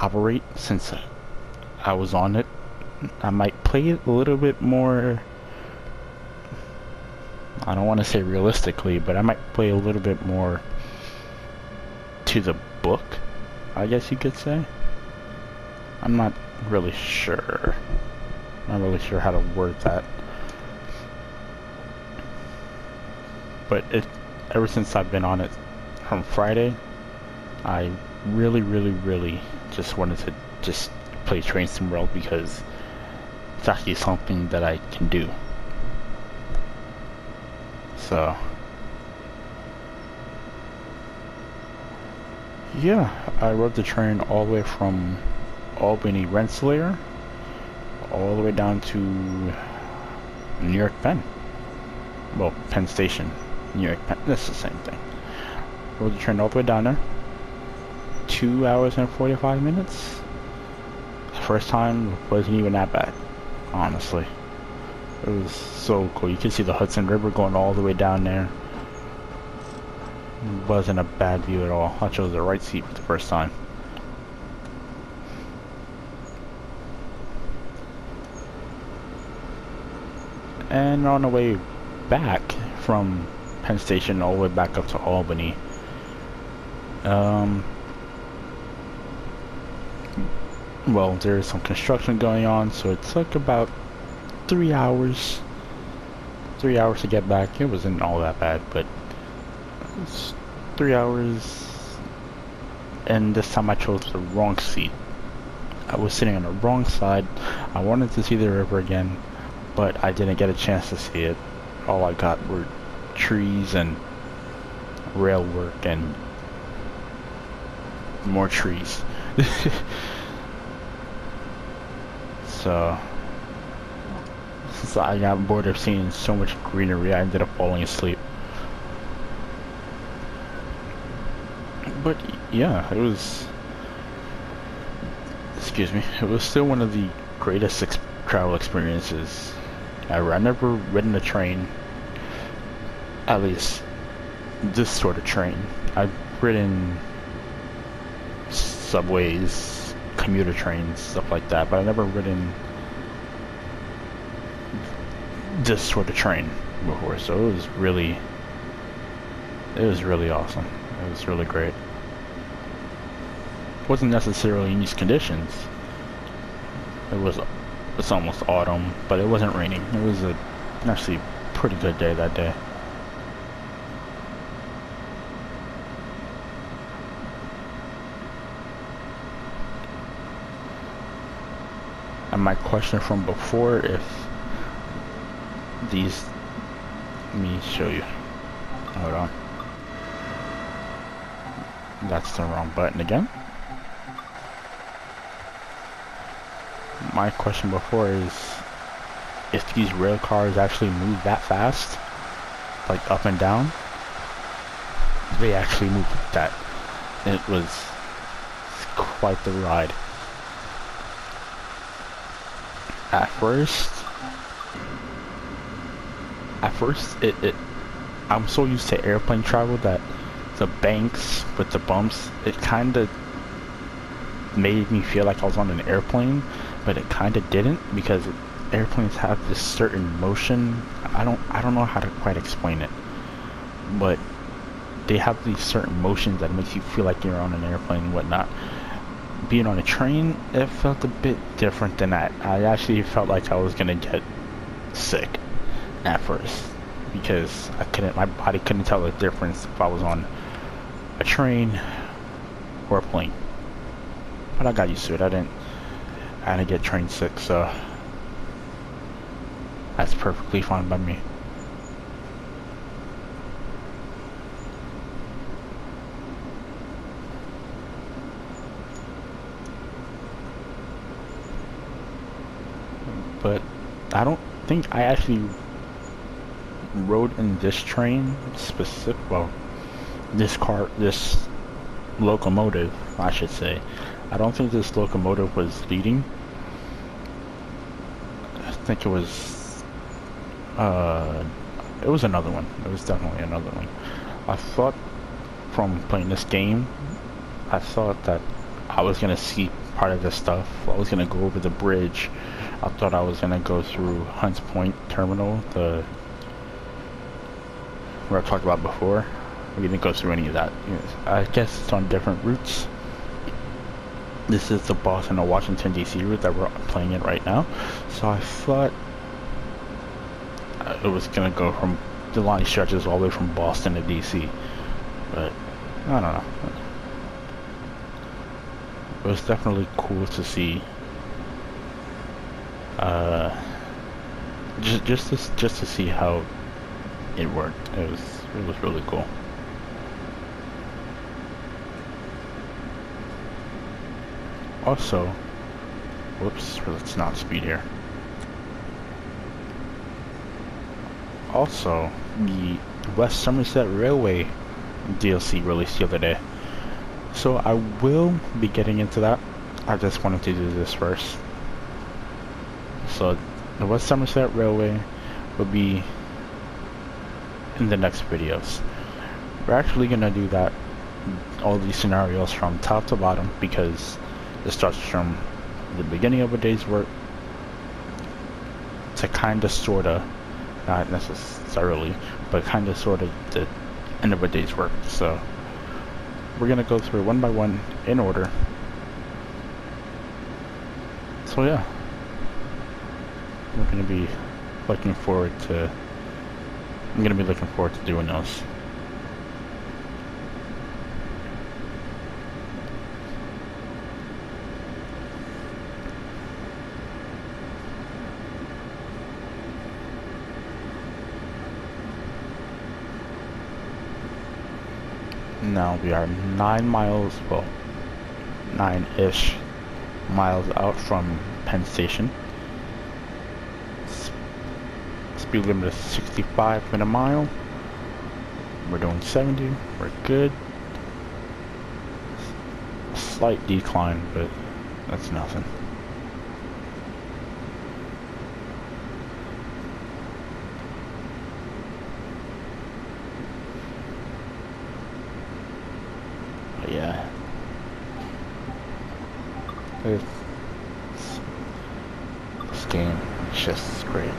operate since I was on it. I might play it a little bit more, I don't want to say realistically, but I might play a little bit more to the book, I guess you could say. I'm not really sure. Not really sure how to word that. But ever since I've been on it from Friday, I really just wanted to just play Train Sim World because it's actually something that I can do. So yeah, I rode the train all the way from Albany Rensselaer all the way down to Newark Penn. Well, Penn Station, Newark Penn, that's the same thing. Rode the train all the way down there. 2 hours and 45 minutes. The first time wasn't even that bad, honestly. It was so cool. You could see the Hudson River going all the way down there. It wasn't a bad view at all. I chose the right seat for the first time. And on the way back from Penn Station all the way back up to Albany, well, there's some construction going on, so it took about 3 hours. 3 hours to get back. It wasn't all that bad, but it's 3 hours. And this time I chose the wrong seat. I was sitting on the wrong side. I wanted to see the river again, but I didn't get a chance to see it. All I got were trees and rail work and more trees. So since I got bored of seeing so much greenery, I ended up falling asleep. But yeah, it was, excuse me, it was still one of the greatest travel experiences ever. I never ridden a train, at least this sort of train. I've ridden subways, commuter trains, stuff like that, but I've never ridden this sort of train before, so it was really awesome. It was really great. It wasn't necessarily in these conditions. It's almost autumn, but it wasn't raining. It was actually a pretty good day that day. And my question from before, if these, let me show you. Hold on. That's the wrong button again. My question before is if these rail cars actually move that fast, like up and down. They actually moved like that. It was quite the ride. At first I'm so used to airplane travel that the banks with the bumps, it kind of made me feel like I was on an airplane, but it kind of didn't, because airplanes have this certain motion. I don't know how to quite explain it, but they have these certain motions that makes you feel like you're on an airplane and whatnot. Being on a train, it felt a bit different than that. I actually felt like I was gonna get sick at first, because my body couldn't tell the difference if I was on a train or a plane. But I got used to it. I didn't get train sick, so that's perfectly fine by me. But I don't think I actually rode in this train well, this locomotive, I should say. I don't think this locomotive was leading. I think it was another one. It was definitely another one. I thought from playing this game, I thought that I was gonna see part of this stuff. I was gonna go over the bridge. I thought I was gonna go through Hunts Point Terminal, the where I talked about before. We didn't go through any of that. I guess it's on different routes. This is the Boston or Washington DC route that we're playing in right now. So I thought it was gonna go from the line stretches all the way from Boston to DC, but I don't know. It was definitely cool to see. Just to see how it worked. It was really cool. Also, whoops, let's not speed here. Also, the West Somerset Railway DLC released the other day. So I will be getting into that. I just wanted to do this first. So the West Somerset Railway will be in the next videos. We're actually gonna do that, all these scenarios from top to bottom, because it starts from the beginning of a day's work to kinda sorta, not necessarily, but kinda sorta the end of a day's work. So we're gonna go through one by one in order. So yeah, we're gonna be looking forward to. I'm gonna be looking forward to doing those. Now we are 9-ish miles out from Penn Station. Speed limit is 65 in a mile. We're doing 70. We're good. Slight decline, but that's nothing. Yeah, this game is just great.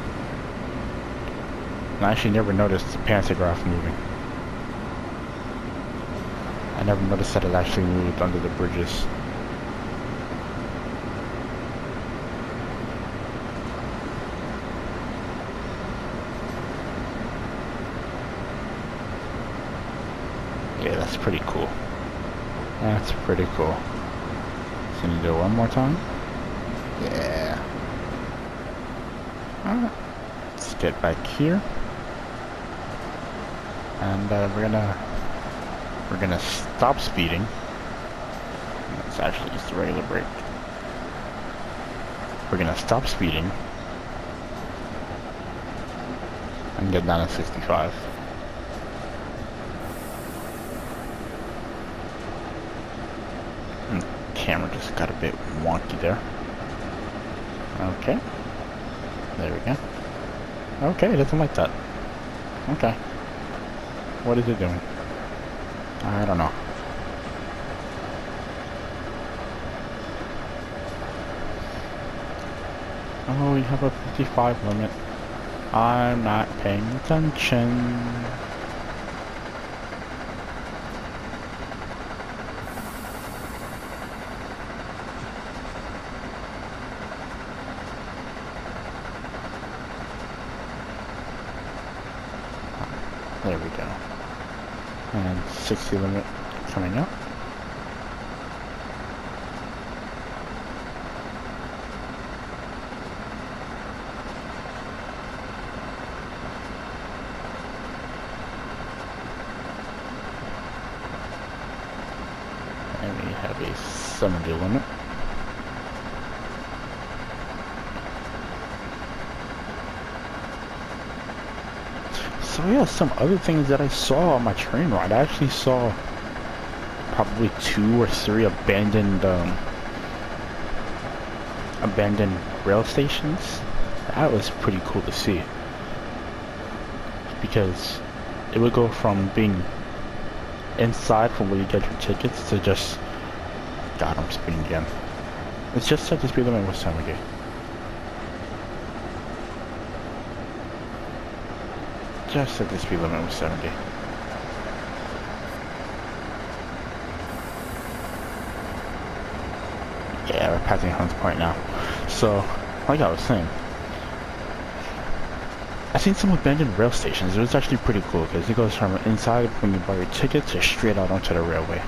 I actually never noticed the pantograph moving. I never noticed that it actually moved under the bridges. Yeah, that's pretty cool. That's pretty cool. So you do it one more time? Yeah. Alright. Let's get back here. And we're gonna stop speeding. Let's actually use the regular brake. We're gonna stop speeding and get down to 65. Camera just got a bit wonky there. Okay. There we go. Okay, it doesn't like that. Okay. What is it doing? I don't know. Oh, we have a 55 limit. I'm not paying attention. There we go. And 60 limit coming up. And we have a 70 limit. So yeah, some other things that I saw on my train ride. I actually saw probably 2 or 3 abandoned rail stations. That was pretty cool to see, because it would go from being inside from where you get your tickets to just, God, I'm speeding again. It's just set the speed limit was 70. Just set the speed limit was 70. Yeah, we're passing Hunts Point now. So, like I was saying, I've seen some abandoned rail stations. It was actually pretty cool because it goes from inside when you buy your ticket to straight out onto the railway.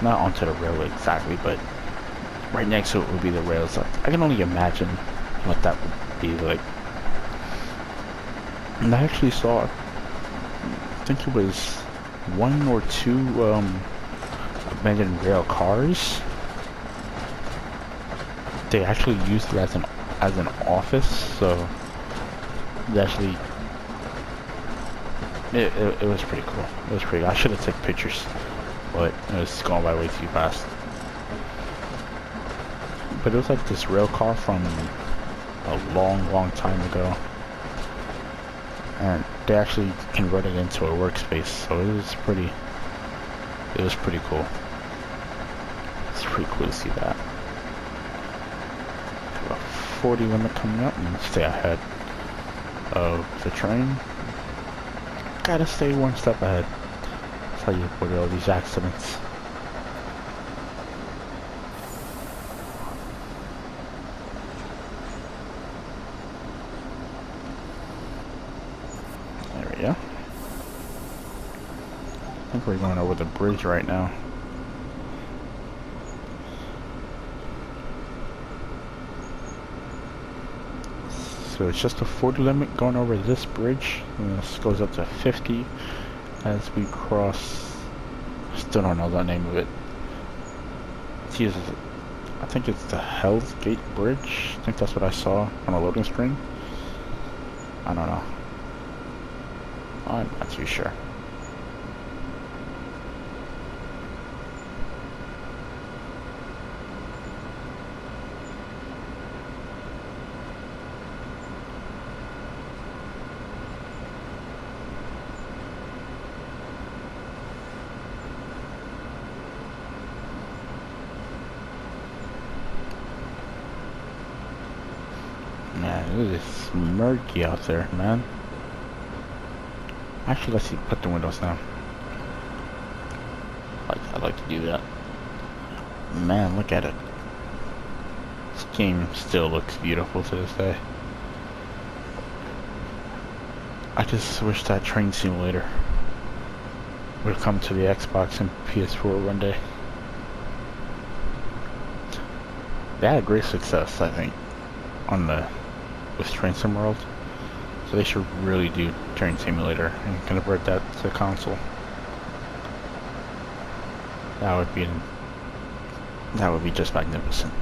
Not onto the railway exactly, but right next to it would be the rails. I can only imagine what that would be like. And I actually saw, I think it was one or two abandoned rail cars. They actually used it as an office, so it actually it was pretty cool. It was pretty. I should have taken pictures, but it was going by way too fast. But it was like this rail car from a long time ago, and they actually converted it into a workspace, so it was pretty cool. It's pretty cool to see that. 40 limit coming up and stay ahead of the train. Gotta stay one step ahead. That's how you avoid all these accidents. There we go. I think we're going over the bridge right now. So it's just a 40 limit going over this bridge, and this goes up to 50 as we cross. Still don't know the name of it. I think it's the Hell's Gate Bridge. I think that's what I saw on a loading screen. I don't know. I'm not too sure. Man, it is murky out there, man. Actually, let's see, put the windows down. I'd like to do that. Man, look at it. This game still looks beautiful to this day. I just wish that train simulator would come to the Xbox and PS4 one day. They had great success, I think, on with Train Sim World. So they should really do Train Simulator and convert that to console. That would be just magnificent.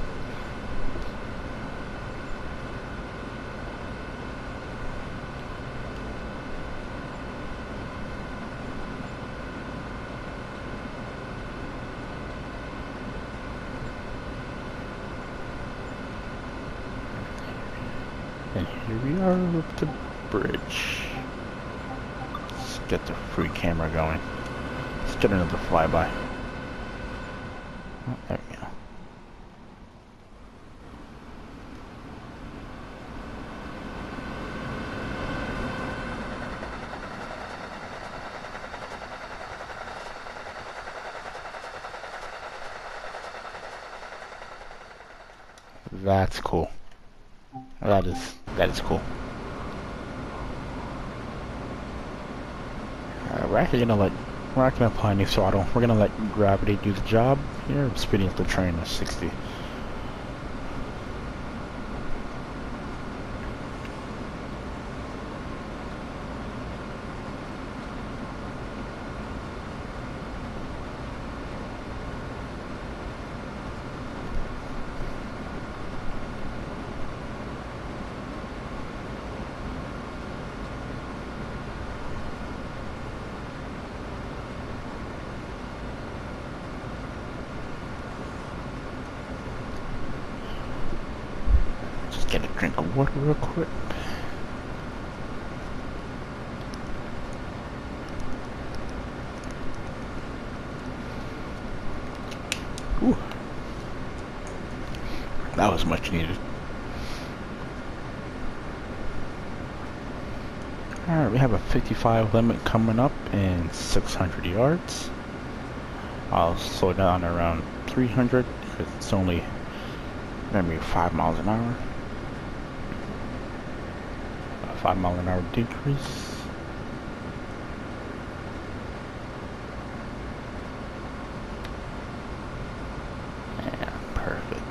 And here we are with the bridge. Let's get the free camera going. Let's get another flyby. Oh, there we go. That's cool. That is cool. We're not gonna apply any throttle. We're gonna let gravity do the job. Here, I'm speeding up the train at 60. Get a drink of water real quick. Ooh. That was much needed. Alright, we have a 55 limit coming up in 600 yards. I'll slow down around 300 because it's only gonna be 5 miles an hour. A 5 mile an hour decrease. Yeah, perfect.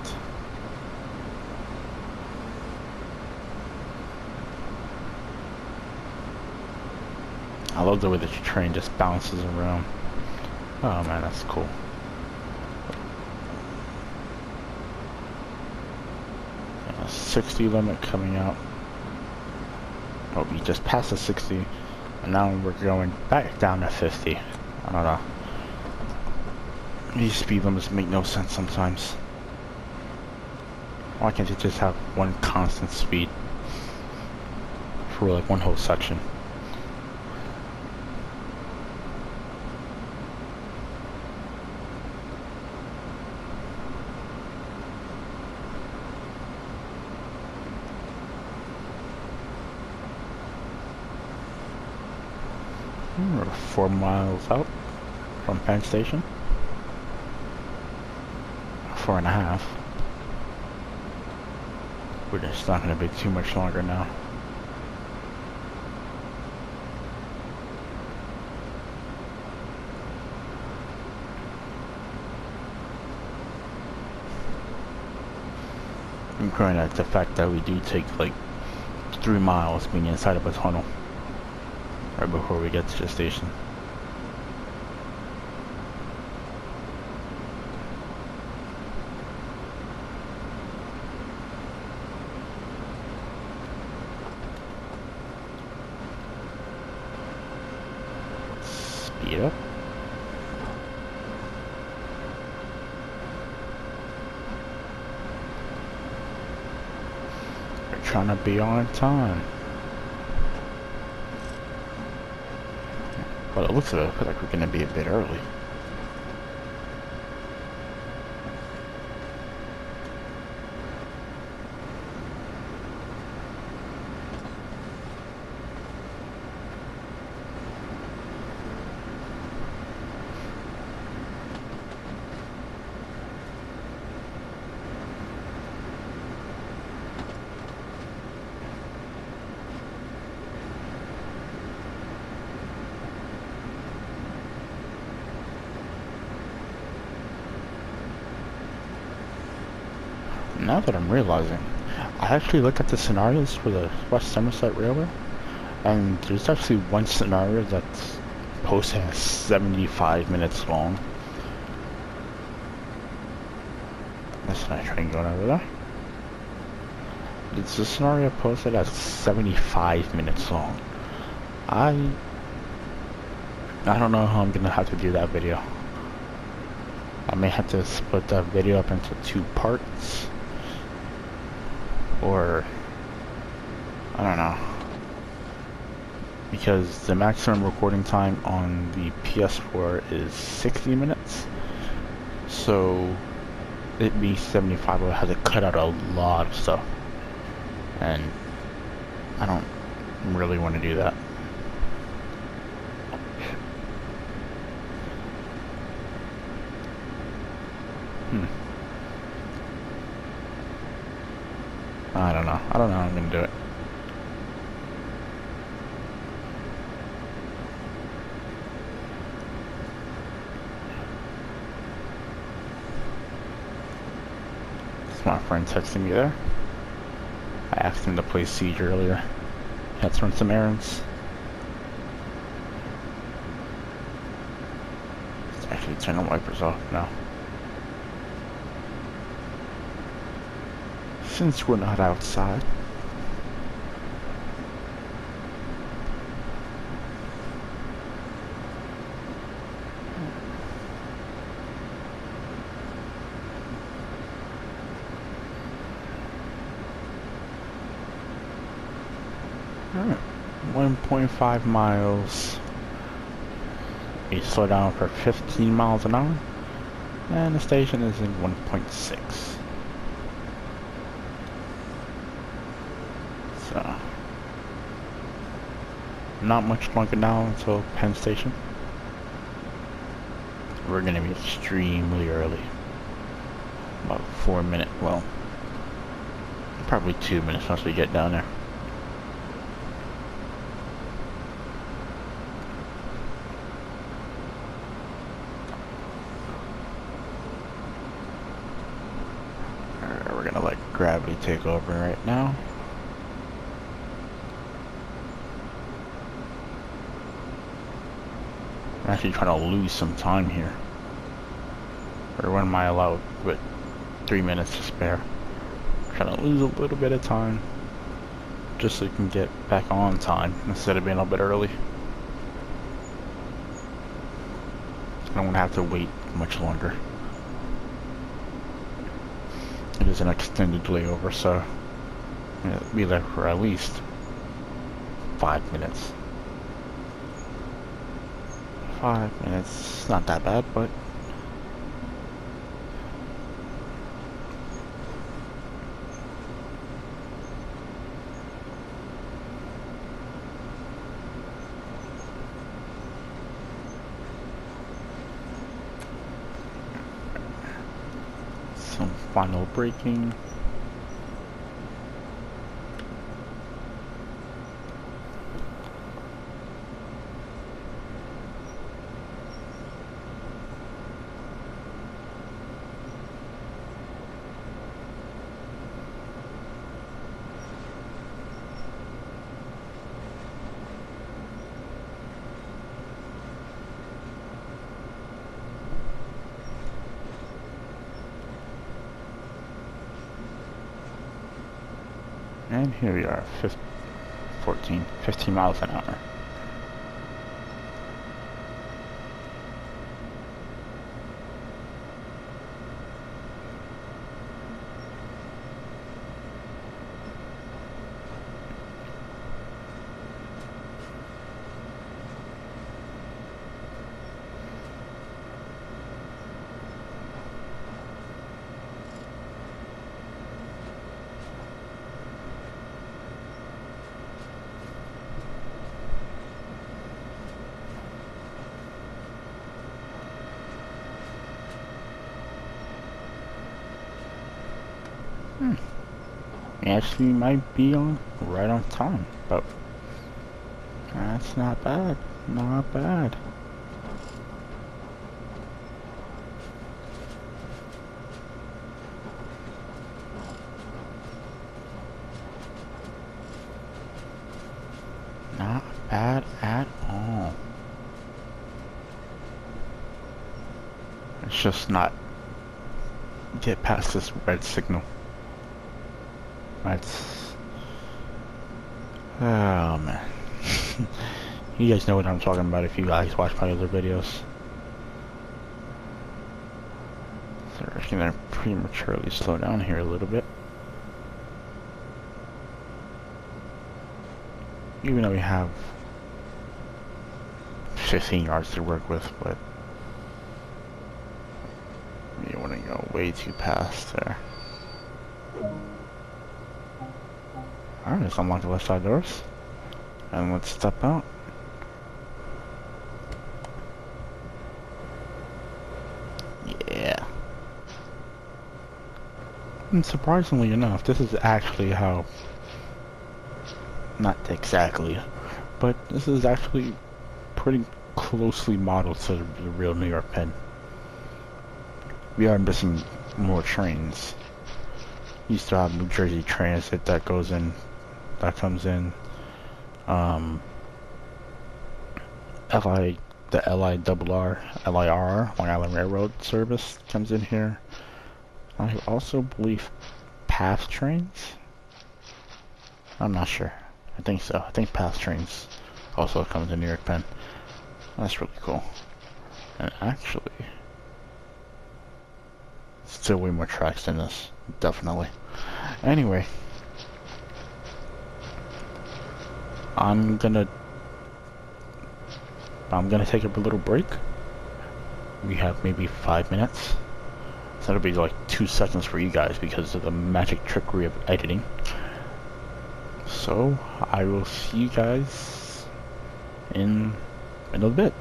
I love the way the train just bounces around. Oh man, that's cool. A 60 limit coming out. Oh, we just passed the 60, and now we're going back down to 50. I don't know. These speed limits make no sense sometimes. Why can't you just have one constant speed for like one whole section? We're 4 miles out from Penn Station. 4.5. We're just not going to be too much longer now. I'm crying at the fact that we do take like 3 miles being inside of a tunnel right before we get to the station. Speed up. We're trying to be on time. But it looks like we're going to be a bit early. Now that I'm realizing, I actually looked at the scenarios for the West Somerset Railway, and there's actually one scenario that's posted as 75 minutes long. That's not train going over there. It's a scenario posted as 75 minutes long. I don't know how I'm gonna have to do that video. I may have to split that video up into 2 parts. Or I don't know, because the maximum recording time on the PS4 is 60 minutes, so it being 75 will have to cut out a lot of stuff, and I don't really want to do that. I don't know how I'm gonna do it. It's my friend texting me there. I asked him to play Siege earlier. He had to run some errands. Let's actually turn the wipers off now. Since we're not outside. Alright, 1.5 miles. We slow down for 15 miles an hour. And the station is in 1.6. So, not much longer now until Penn Station. We're gonna be extremely early. About 4 minutes, well, probably 2 minutes once we get down there. We're gonna let gravity take over right now. I'm actually trying to lose some time here. Or when am I allowed with 3 minutes to spare? Trying to lose a little bit of time just so we can get back on time instead of being a little bit early. I don't want to have to wait much longer. It is an extended layover, so it'll be there for at least 5 minutes. 5 minutes, not that bad, but some final braking. And here we are, 15 miles an hour. We actually might be right on time, but that's not bad. Not bad. Not bad at all. It's just not get past this red signal. That's... oh man. You guys know what I'm talking about if you guys watch my other videos. So we're gonna prematurely slow down here a little bit. Even though we have 15 yards to work with, but you want to go way too past there. Alright, let's unlock the left side doors. And let's step out. Yeah. And surprisingly enough, this is actually how... not exactly, but this is actually pretty closely modeled to the real New York Penn. We are missing more trains. We used to have New Jersey Transit that goes in, that comes in. The LIRR, Long Island Railroad service comes in here. I also believe PATH trains. I'm not sure. I think so. I think PATH trains also comes in New York Penn. That's really cool. And actually, still way more tracks than this. Definitely. Anyway, I'm gonna take a little break. We have maybe 5 minutes. So that'll be like 2 seconds for you guys because of the magic trickery of editing. So I will see you guys in a little bit.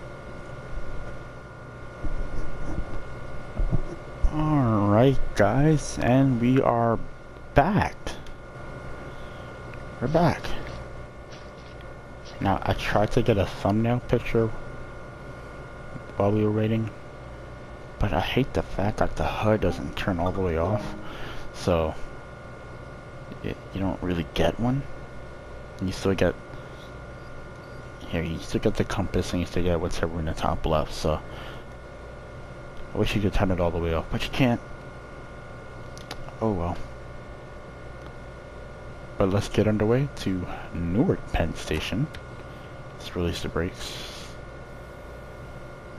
Alright guys, and we are back. We're back. Now I tried to get a thumbnail picture while we were waiting, but I hate the fact that the HUD doesn't turn all the way off, so you don't really get one. You still get here, you still get the compass and you still get whatever in the top left, so I wish you could turn it all the way off, but you can't. Oh well. But let's get underway to Newark Penn Station. Let's release the brakes.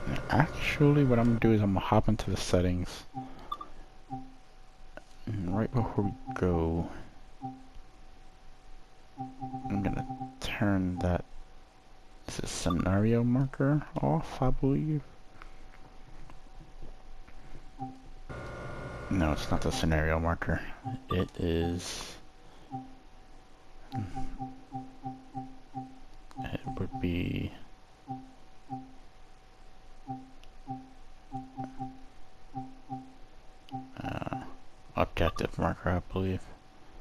And actually, what I'm gonna do is I'm gonna hop into the settings. And right before we go, I'm gonna turn that scenario marker off, I believe. No, it's not the scenario marker. It is... It would be... objective marker, I believe.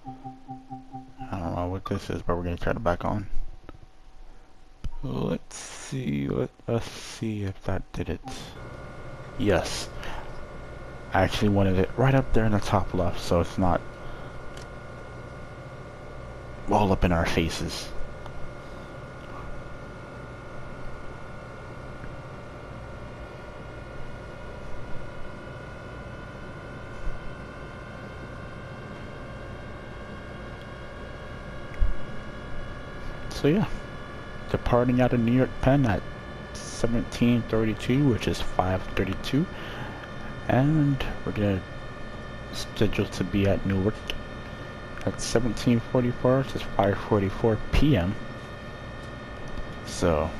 I don't know what this is, but we're gonna turn it back on. Let's see, let us see if that did it. Yes. I actually wanted it right up there in the top left, so it's not all up in our faces. So yeah, departing out of New York Penn at 17:32, which is 5:32, and we're gonna schedule to be at Newark at 17:44, which is 5:44 p.m. So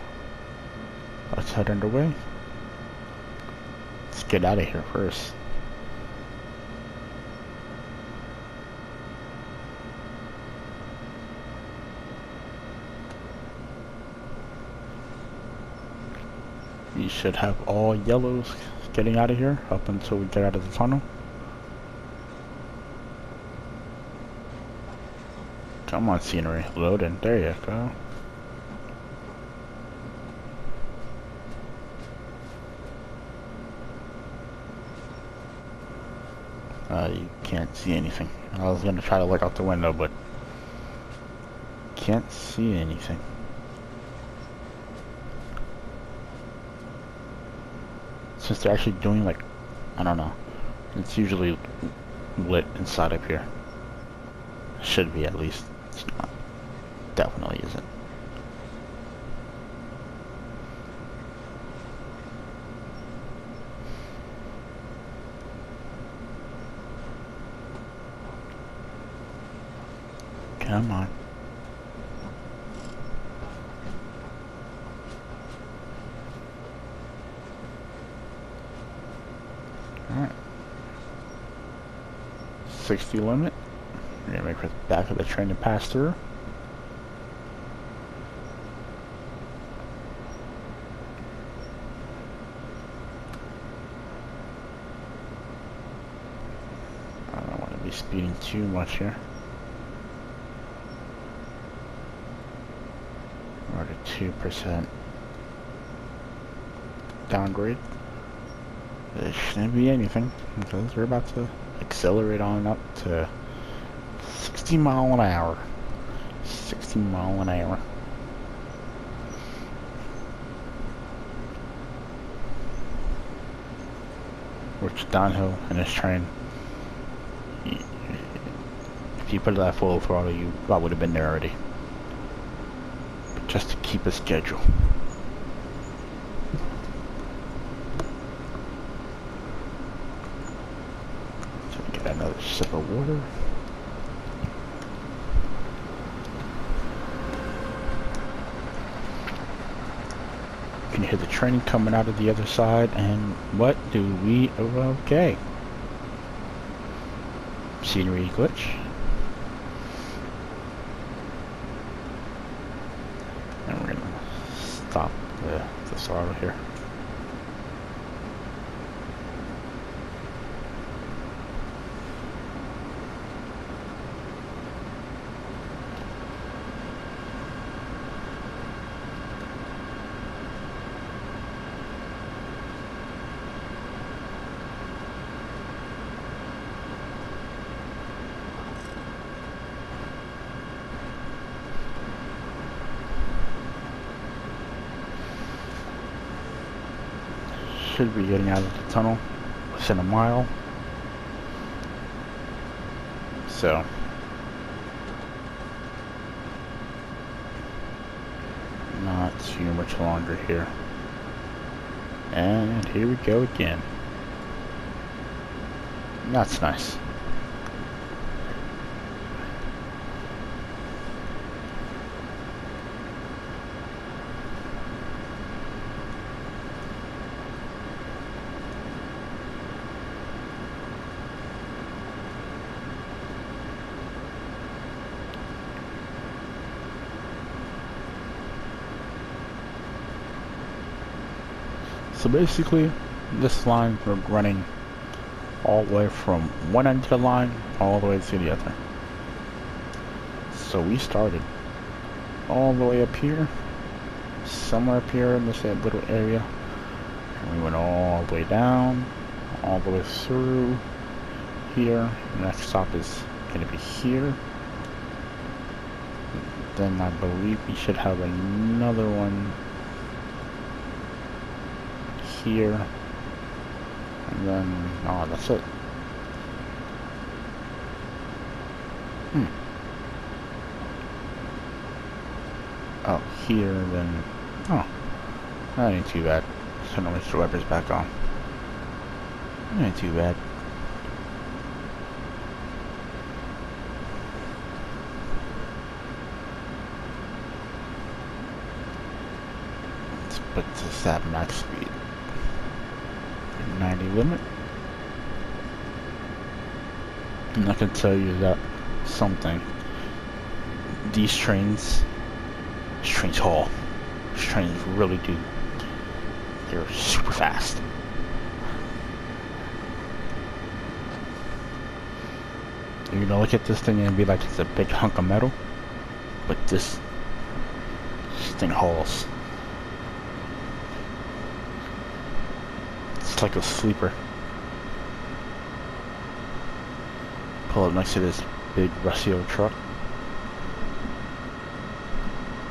let's head underway. Let's get out of here first. We should have all yellows getting out of here up until we get out of the tunnel. Come on, scenery, load in. There you go. You can't see anything. I was gonna try to look out the window, but can't see anything. Since they're actually doing, like, I don't know, it's usually lit inside up here. Should be, at least. It's not. Definitely isn't. Come on. Alright. 60 limit. We're gonna wait for the back of the train to pass through. I don't want to be speeding too much here. We're at a 2% downgrade. There shouldn't be anything because we're about to accelerate on up to 60 mile an hour. 60 mile an hour. Which downhill in this train, if you put it at full throttle, you probably would have been there already. But just to keep a schedule. Another sip of water. You can hear the train coming out of the other side, and what do we... Oh, okay. Scenery glitch. stop the throttle here. Should be getting out of the tunnel within a mile. So not too much longer here. And here we go again. That's nice. So basically, this line we're running all the way from one end of the line all the way to the other. So we started all the way up here, somewhere up here in this little area, and we went all the way down, all the way through here. The next stop is going to be here. Then I believe we should have another one here, and then oh, that's it. Oh, here, then oh, that ain't too bad. So now Mr. Weber's back on. That ain't too bad. Let's put this at max speed. 90 limit. And I can tell you that something. These trains haul. These trains really do. They're super fast. You're gonna look at this thing and be like it's a big hunk of metal, but this thing hauls. It's like a sleeper. Pull up next to this big rusty old truck.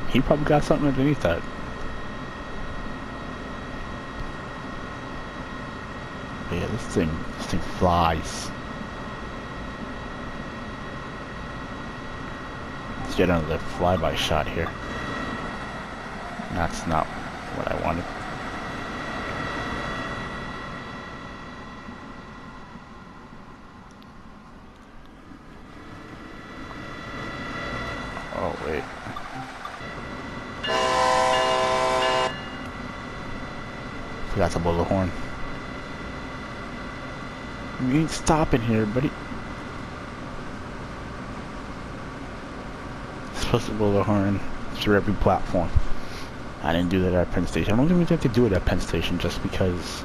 He probably got something underneath that. But yeah, this thing flies. Let's get another flyby shot here. That's not what I wanted. Oh, wait. Forgot to blow the horn. You ain't stopping here, buddy. Supposed to blow the horn through every platform. I didn't do that at Penn Station. I don't think we have to do it at Penn Station just because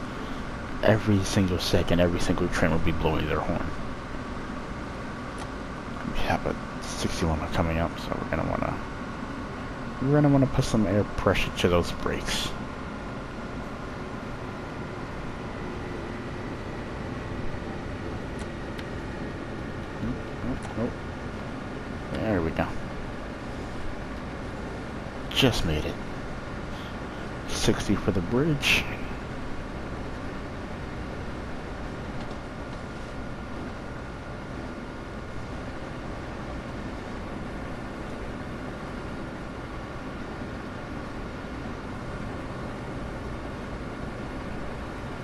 every single second, every single train will be blowing their horn. We have a 61 coming up, so we're gonna wanna put some air pressure to those brakes. Nope. There we go. Just made it. 60 for the bridge.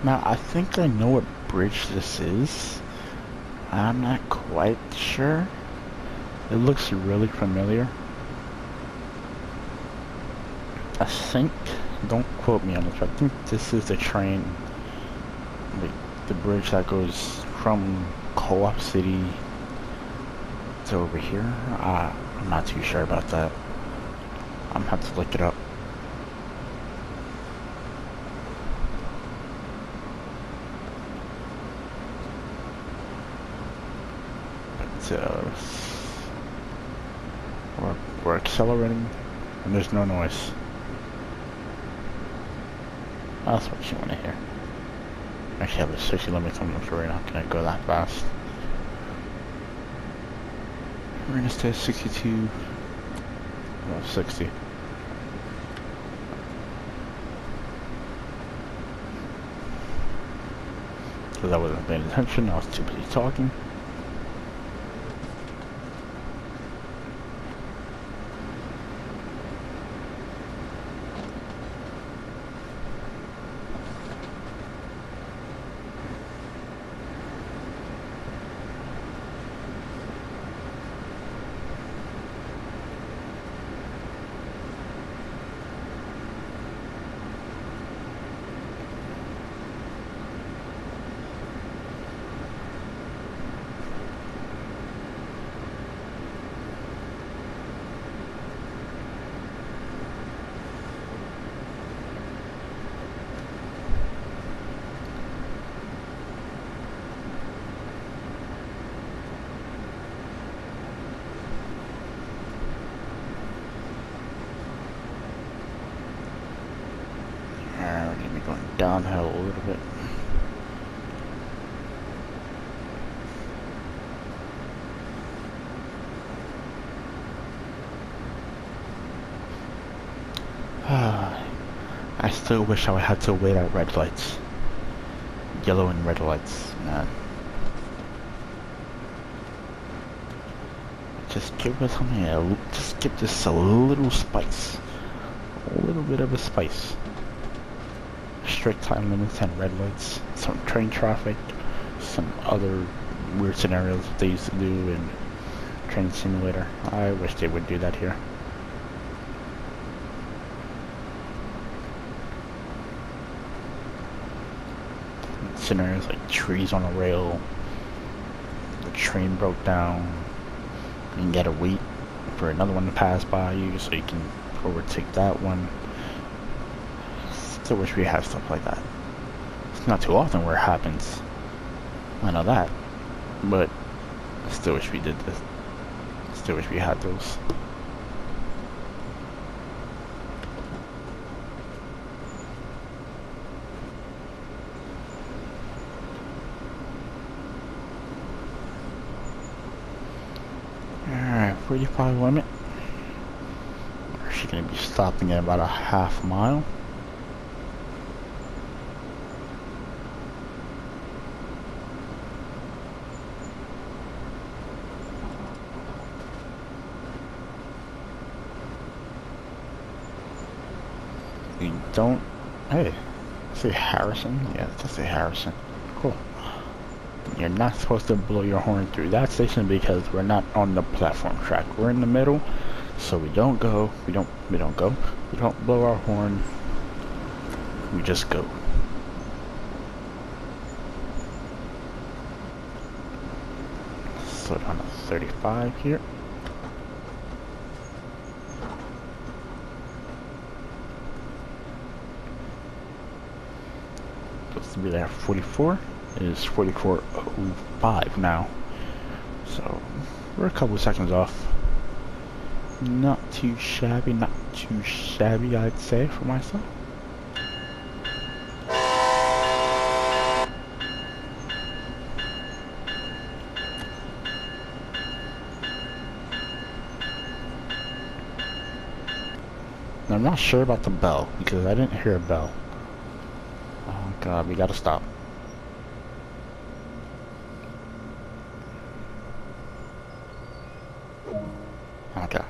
Now, I think I know what bridge this is. I'm not quite sure. It looks really familiar. I think, don't quote me on this, but I think this is the train, the bridge that goes from Co-op City to over here. I'm not too sure about that. I'm gonna have to look it up. So we're accelerating, and there's no noise. That's what you want to hear. Actually, I have a 60 limit coming up, so we're not gonna go that fast. We're gonna stay at 62. Well, 60. Because I wasn't paying attention, I was too busy talking. We're gonna be going downhill a little bit. I still wish I had to wait at red lights. Yellow and red lights, man. Just give us something, just give this a little spice. A little bit of a spice. Strict time limits and red lights, some train traffic, some other weird scenarios that they used to do in Train Simulator. I wish they would do that here. Scenarios like trees on a rail, the train broke down, and you gotta wait for another one to pass by you so you can overtake that one. Still wish we had stuff like that. It's not too often where it happens, I know that, but I still wish we did this. Still wish we had those. Alright, 45 limit. We're actually going to be stopping at about a half mile. We don't... Hey, say Harrison? Yeah, just say Harrison. Cool. You're not supposed to blow your horn through that station because we're not on the platform track. We're in the middle, so we don't go. We don't blow our horn. We just go. Slow down to 35 here. Supposed to be there 44. It is 44:05 now, so we're a couple seconds off. Not too shabby, I'd say, for myself. I'm not sure about the bell because I didn't hear a bell. Oh god, we gotta stop. Okay.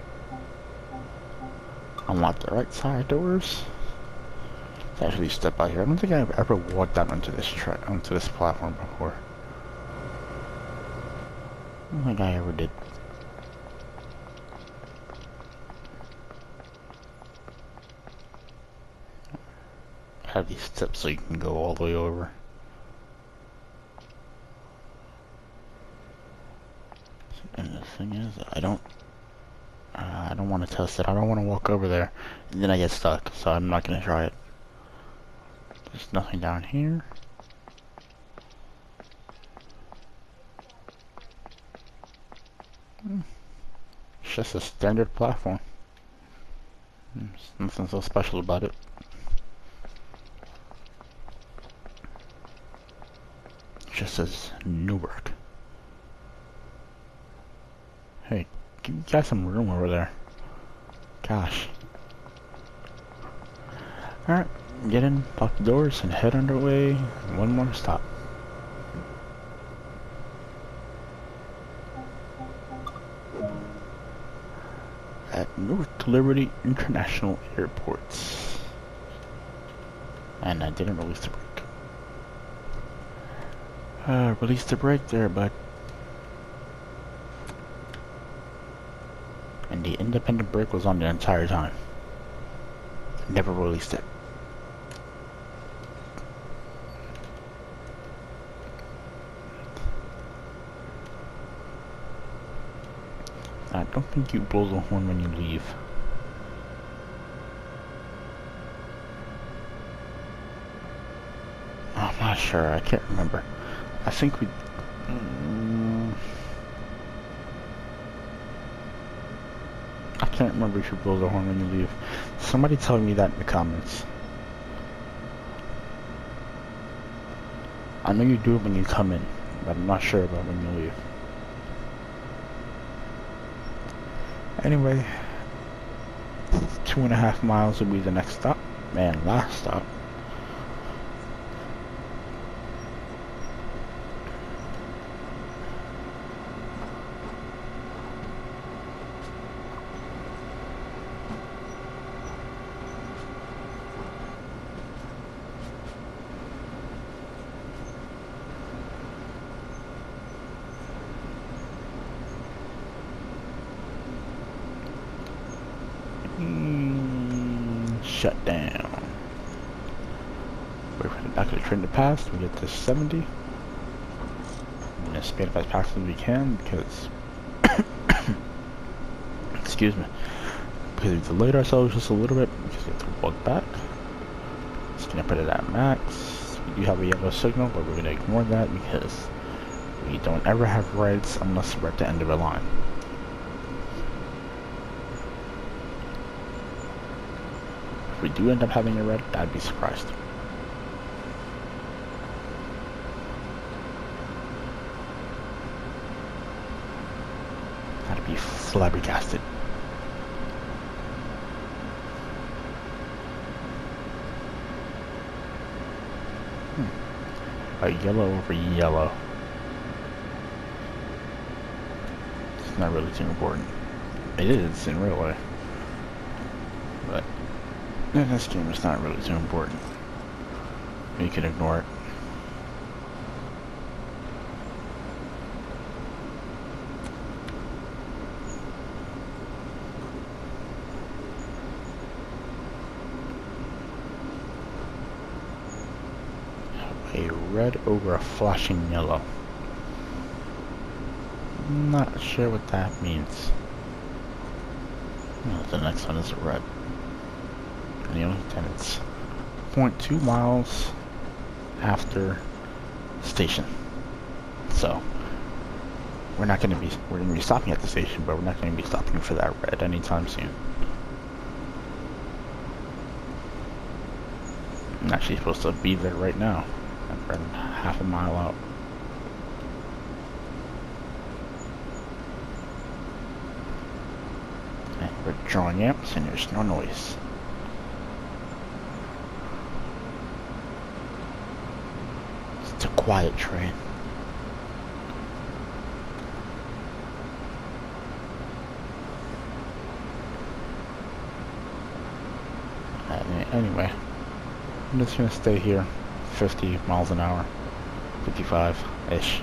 Unlock the right side doors. Let's actually step out here. I don't think I've ever walked out onto this platform before. I don't think I ever did. Have these steps so you can go all the way over. And the thing is, I don't want to test it. I don't want to walk over there and then I get stuck, so I'm not gonna try it. There's nothing down here. It's just a standard platform. There's nothing so special about it. It just says Newark. Hey, give you guys some room over there. Gosh. Alright, get in, lock the doors, and head underway. One more stop. At Newark Liberty International Airports. And I didn't release the brake. Release the brake there, bud. And the independent brake was on the entire time. Never released it. I don't think you blow the horn when you leave. I'm not sure, I can't remember. I think we... I can't remember if you blow the horn when you leave. Somebody tell me that in the comments. I know you do it when you come in, but I'm not sure about when you leave. Anyway, 2.5 miles will be the next stop, and last stop. Shut down. Wait for the back of the train to pass. We get to 70. I'm gonna speed up as fast as we can because, excuse me, because we delayed ourselves just a little bit because we have to walk back. Just gonna put it at max. We do have a yellow signal, but we're gonna ignore that because we don't ever have reds unless we're at the end of a line. If we do end up having a red, I'd be surprised. I'd be flabbergasted. A yellow over yellow. It's not really too important. It is in real life. But in this game, it's not really too important. You can ignore it. A red over a flashing yellow. Not sure what that means. Well, the next one is a red. And the only time it's 0.2 miles after station. So we're gonna be stopping at the station, but we're not gonna be stopping for that red anytime soon. I'm actually supposed to be there right now. I'm running half a mile out. And we're drawing amps and there's no noise. It's a quiet train. Anyway, I'm just gonna stay here 50 miles an hour, 55-ish,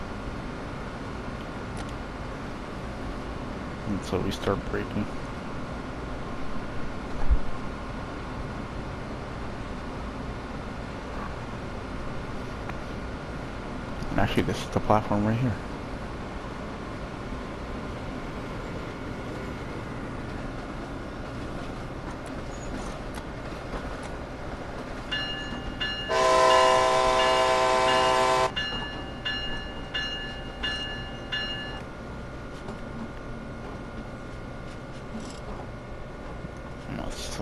until we start braking. And actually, this is the platform right here.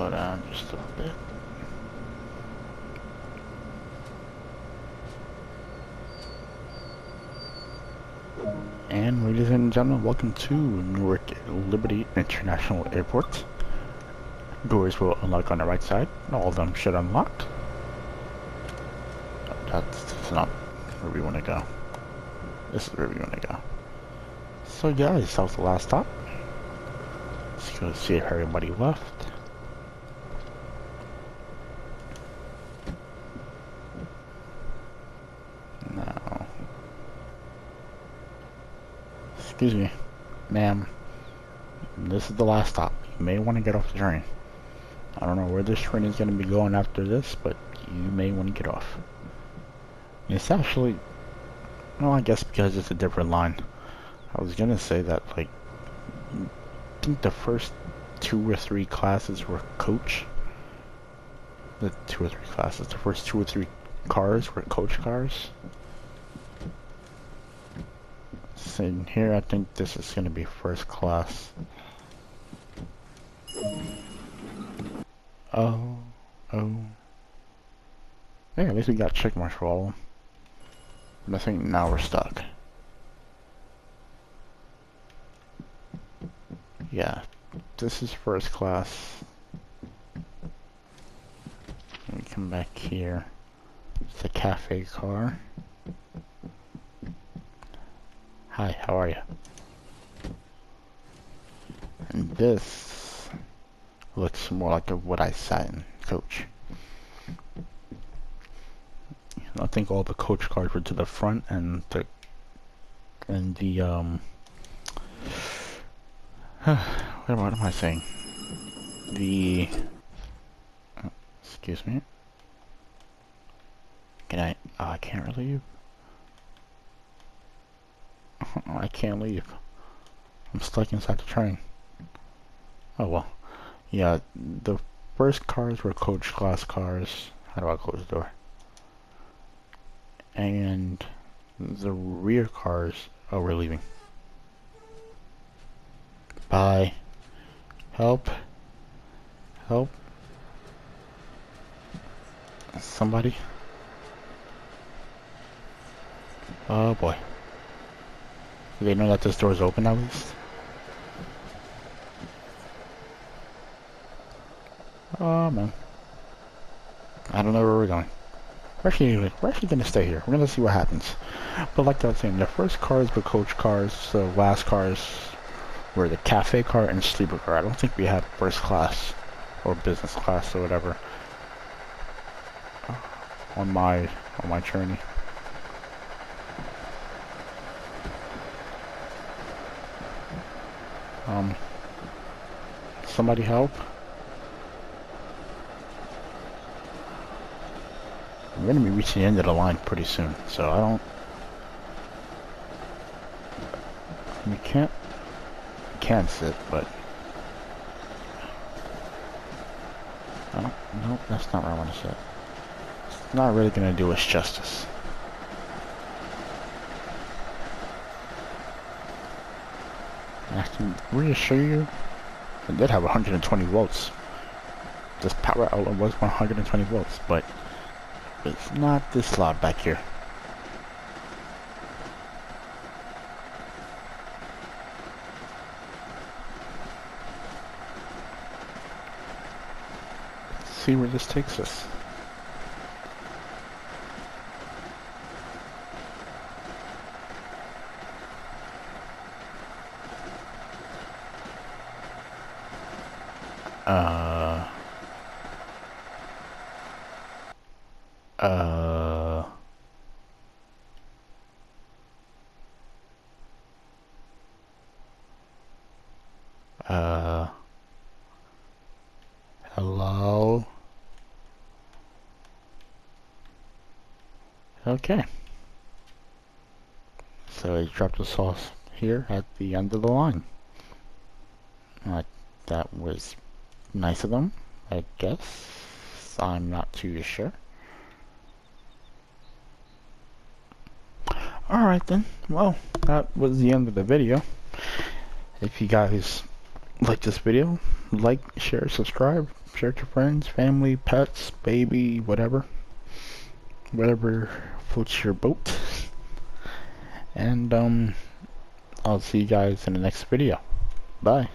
slow down just a bit. And ladies and gentlemen, welcome to Newark Liberty International Airport. Doors will unlock on the right side. All of them should unlock. That's not where we want to go. This is where we want to go. So guys, that was the last stop. Let's go see if everybody left. No. Excuse me, ma'am. This is the last stop. You may want to get off the train. I don't know where this train is going to be going after this, but you may want to get off. It's actually, well, I guess because it's a different line. I was going to say that, like, I think the first 2 or 3 classes were coach. The 2 or 3 classes. The first 2 or 3 cars were coach cars. So in here, I think this is going to be first class. Oh. Hey, at least we got check marks for all of them. But I think now we're stuck. Yeah, this is first class. Let me come back here. It's a cafe car. Hi, how are you? And this looks more like what I sat in, coach. I think all the coach cars were to the front, and the what am I saying? Excuse me. Can I? Oh, I can't really leave. I can't leave. I'm stuck inside the train. Oh well. Yeah, the first cars were coach class cars. How do I close the door? And the rear cars. Oh, we're leaving. Bye. Help. Help. Somebody. Oh boy. Do they know that this door is open at least? Oh man. I don't know where we're going. We're actually gonna stay here. We're gonna see what happens. But like I was saying, the first cars were coach cars, the last cars were the cafe car and sleeper car. I don't think we have first class or business class or whatever on my journey. Somebody help. I'm gonna be reaching the end of the line pretty soon, so I don't. We can't sit, but I don't. No, that's not where I want to sit. It's not really gonna do us justice. I can reassure you, it did have 120 volts. This power outlet was 120 volts, but it's not this loud back here. Let's see where this takes us. Hello? Okay. So he dropped the sauce here at the end of the line. That was nice of them, I guess. I'm not too sure. Alright then, well, that was the end of the video. If you guys like this video, like, share, subscribe, share it to friends, family, pets, baby, whatever floats your boat. And I'll see you guys in the next video. Bye.